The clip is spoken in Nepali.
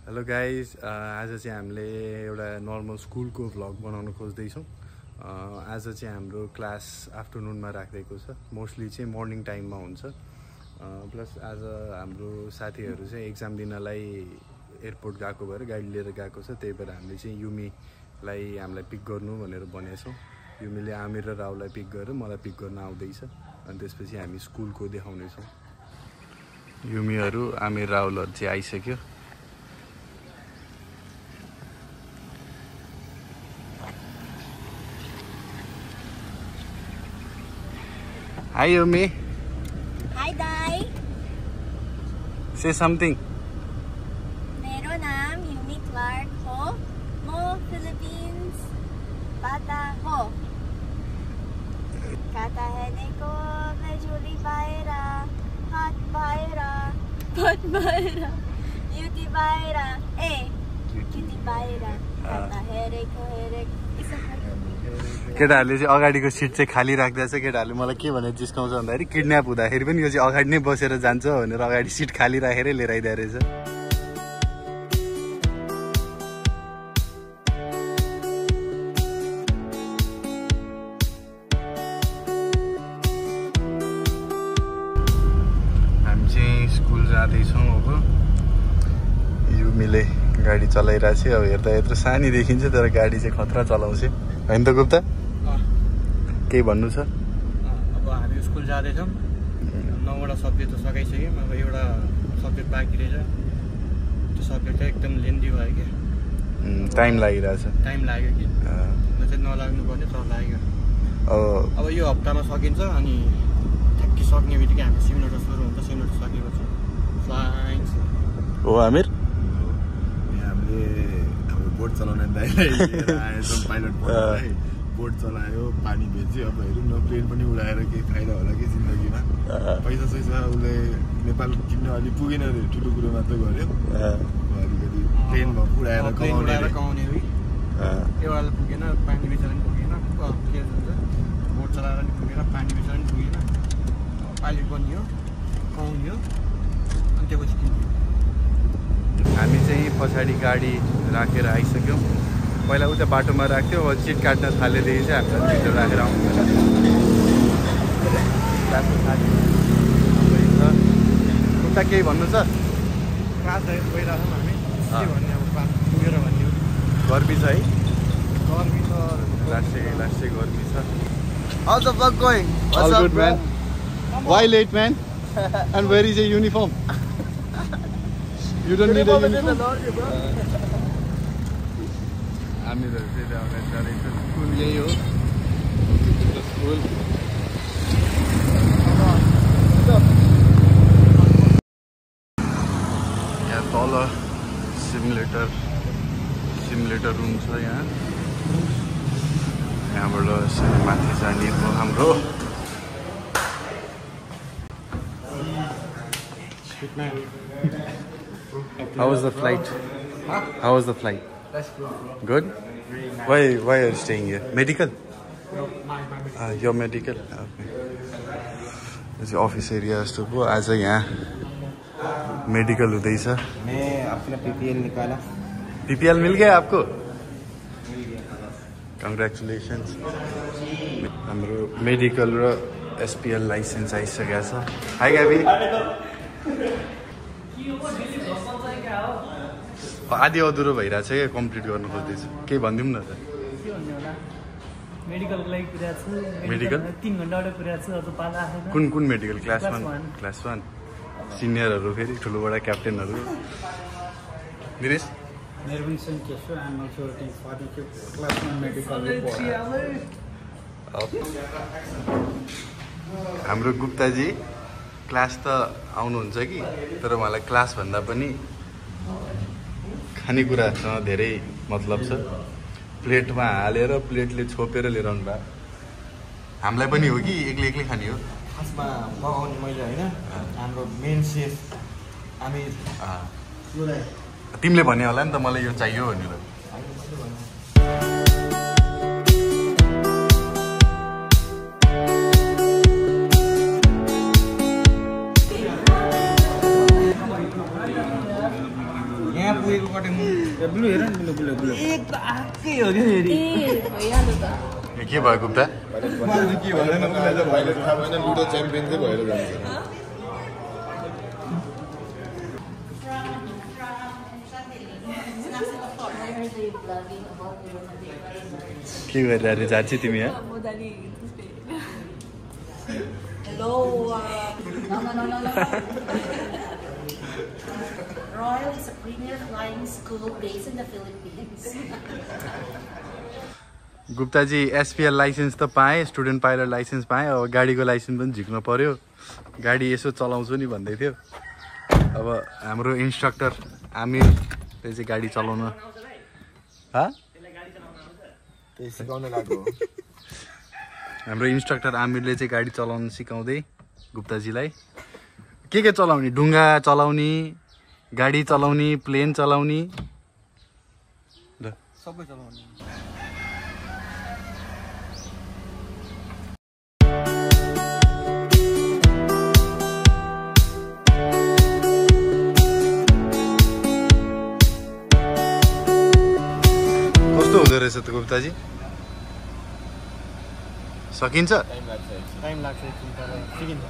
हेलो गाइज, आज चाहिँ हामीले एउटा नर्मल स्कुलको भ्लग बनाउन खोज्दैछौँ। आज चाहिँ हाम्रो क्लास आफ्टरनुनमा राखिदिएको छ, मोस्टली चाहिँ मर्निङ टाइममा हुन्छ। प्लस आज हाम्रो साथीहरू चाहिँ एक्जाम दिनलाई एयरपोर्ट गएको भएर गाडी लिएर गएको छ, त्यही भएर हामीले चाहिँ युमीलाई हामीलाई पिक गर्नु भनेर भनेछौँ। युमीले आमिर र राहुललाई पिक गरेर मलाई पिक गर्न आउँदैछ, अनि त्यसपछि हामी स्कुलको देखाउनेछौँ। युमीहरू आमिर राहुलहरू चाहिँ आइसक्यो। Hi Yumi. Hi Dai. Say something. मेरो नाम युमी क्लार्क हो। म फिलिपिन्स बाटा हो। काटा हेर्नेको मैं झोली बाहिर, हात बाहिर, पट बाहिर, युटी बाहिर, युटी बाहिर, काटा हेरेको केटाहरूले चाहिँ अगाडिको सिट चाहिँ खाली राख्दैछ। केटाहरूले मलाई के भनेर जिस्काउँछ भन्दाखेरि किडन्याप हुँदाखेरि पनि यो चाहिँ अगाडि नै बसेर जान्छ भनेर अगाडि सिट खाली राखेरै लिएर आइदिएको रहेछ। हामी चाहिँ स्कुल जाँदैछौँ। अब युमीले गाडी चलाइरहेको छ। अब हेर्दा यत्रो सानी देखिन्छ तर गाडी चाहिँ खतरा चलाउँछ, होइन त गुप्ता? केही भन्नु छ? अब हामी स्कुल जाँदैछौँ। 9वटा सब्जेक्ट त सकाइसक्यौँ। अब एउटा सब्जेक्ट बाँकी रहेछ। त्यो सब्जेक्ट चाहिँ एकदम लेन्दी भयो कि टाइम लागिरहेछ। टाइम लाग्यो कि चाहिँ नलाग्नु पर्ने तर लाग्यो। अब यो हप्तामा सकिन्छ। अनि ठ्याक्कै सक्ने बित्तिकै हामी सिमुलेटर सुरु हुन्छ। सिमुलेटर सकेपछि साइन्स हो आमिर। हामीले अब बोट चलाउने दाइलाई आएछौँ। पाइलट बोट चलायो, पानी भेच्यो। अब हेरौँ न, प्लेन पनि उडाएर केही फाइदा होला कि जिन्दगीमा। पैसा सैसा उसले नेपाल किन्न अलि पुगेन, ठुलो कुरो मात्र गर्यो। अलिकति प्लेन भएको उडाएर कमाउने एउटाले पुगेन, पानी बेचेर पनि पुगेन। के भन्छ, बोट चलाएर पनि पुगेन, पानी बेचेर पनि पुगेन। पाइलट बनियो, कमाउने, अनि त्यसपछि किन्यो। हामी चाहिँ पछाडि गाडी राखेर आइसक्यौँ। पहिला उता बाटोमा राख्थ्यो, अब सिट काट्न थालेदेखि चाहिँ हामीलाई छिटो राखेर आउनु उता केही भन्नु छ? क्लास गइरहेछौँ हामी। के भन्ने अब क्लास पुगेर भन्ने गर्मी छ है? गर्मी त लास्टै गर्मी छ। How's the work going? All good man. Why late man? And where is your uniform? You don't need a uniform. हामीहरू चाहिँ अगाडि जाँदैछ। स्कुल यही हो, स्कुल। यहाँ तल सिमुलेटर रुम छ। यहाँबाट माथि जाने हो हाम्रो। How was the flight? How was the flight? That's Good? Why are you staying here? Medical? You're medical? Okay. This is office area जस्तो पो। आज यहाँ मेडिकल हुँदैछ। मैं अपना PPL निकाला। PPL मिल गया आपको? Congratulations. हाम्रो मेडिकल र SPL लाइसेन्स आइसकेको छ। हाई गाबी। आधी अधुरो भइरहेछ क्या, कम्प्लिट गर्नु खोज्दैछु। केही भनिदिउँ न त। मेडिकलको लागि पुऱ्याएको छु। मेडिकल 3 घण्टाबाट पुऱ्याएको छु। अझ पाला आएन। कुन मेडिकल? क्लास 1? सिनियरहरू फेरि ठुलोबडा क्याप्टेनहरू। दिनेश मेरो पनि सेम केस हो। I'm also for the class 1 medical. हाम्रो गुप्ताजी क्लास त आउनुहुन्छ कि, तर मलाई क्लास भन्दा पनि खानेकुरासँग धेरै मतलब छ। प्लेटमा हालेर प्लेटले छोपेर लिएर आउनु भयो। हामीलाई पनि हो कि एक्लै खाने हो? खासमा मगाउने मैले होइन, हाम्रो मेन सेफ हामी। तिमीले भने होला नि त मलाई यो चाहियो भनेर। पुगेको कतै ब्लू हेर न ब्लू ब्लू एक त आकै हो क्या फेरि भइहाल्यो त के भयो गुप्ता के भएन भाइले थाहा भएन लुडो च्याम्पियन चाहिँ भएर जान्छ के गरिरहेको जान्छे तिमी यहाँ Hello, no. Royal is a premier flying school based in the Philippines. Guptaji SPL licence त पाएँ स्टुडेन्ट पाइलट लाइसेन्स पाएँ अब गाडीको लाइसेन्स पनि झिक्नु पर्यो गाडी यसो चलाउँछु नि भन्दै थियो अब हाम्रो इन्स्ट्रक्टर आमिरले चाहिँ गाडी चलाउन त्यही सिकाउन लाग्यो हाम्रो इन्स्ट्रक्टर आमिरले चाहिँ गाडी चलाउन सिकाउँदै गुप्ताजीलाई के चलाउने ढुङ्गा चलाउने गाडी चलाउने प्लेन चलाउने सबै चलाउने कस्तो हुँदो रहेछ त गुप्ताजी सकिन्छ टाइम लाग्छ एकछिन तर सिकिन्छ